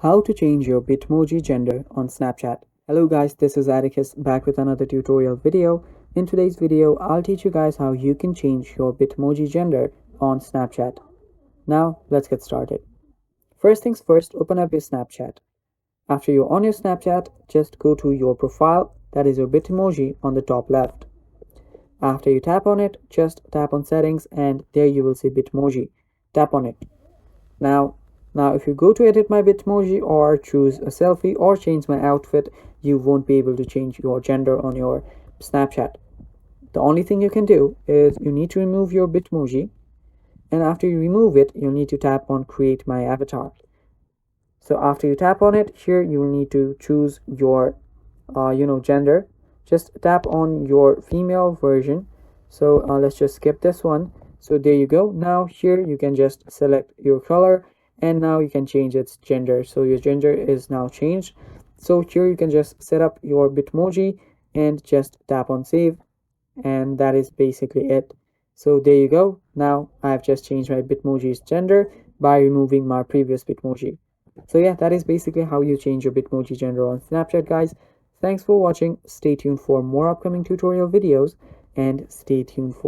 How to change your Bitmoji gender on Snapchat. Hello guys, this is Atticus back with another tutorial video. In today's video, I'll teach you guys how you can change your Bitmoji gender on Snapchat. Now, let's get started. First things first, open up your Snapchat. After you're on your Snapchat, just go to your profile, that is your Bitmoji on the top left. After you tap on it, just tap on settings and there you will see Bitmoji. Tap on it. Now if you go to edit my Bitmoji or choose a selfie or change my outfit, you won't be able to change your gender on your Snapchat. The only thing you can do is you need to remove your Bitmoji, and after you remove it, you'll need to tap on create my avatar. So after you tap on it, here you will need to choose your gender. Just tap on your female version. So let's just skip this one. So there you go. Now here you can just select your color and now you can change its gender. So your gender is now changed. So here you can just set up your Bitmoji and just tap on save, and that is basically it. So there you go. Now I've just changed my Bitmoji's gender by removing my previous Bitmoji. So yeah, that is basically how you change your Bitmoji gender on Snapchat, guys. Thanks for watching. Stay tuned for more upcoming tutorial videos and stay tuned for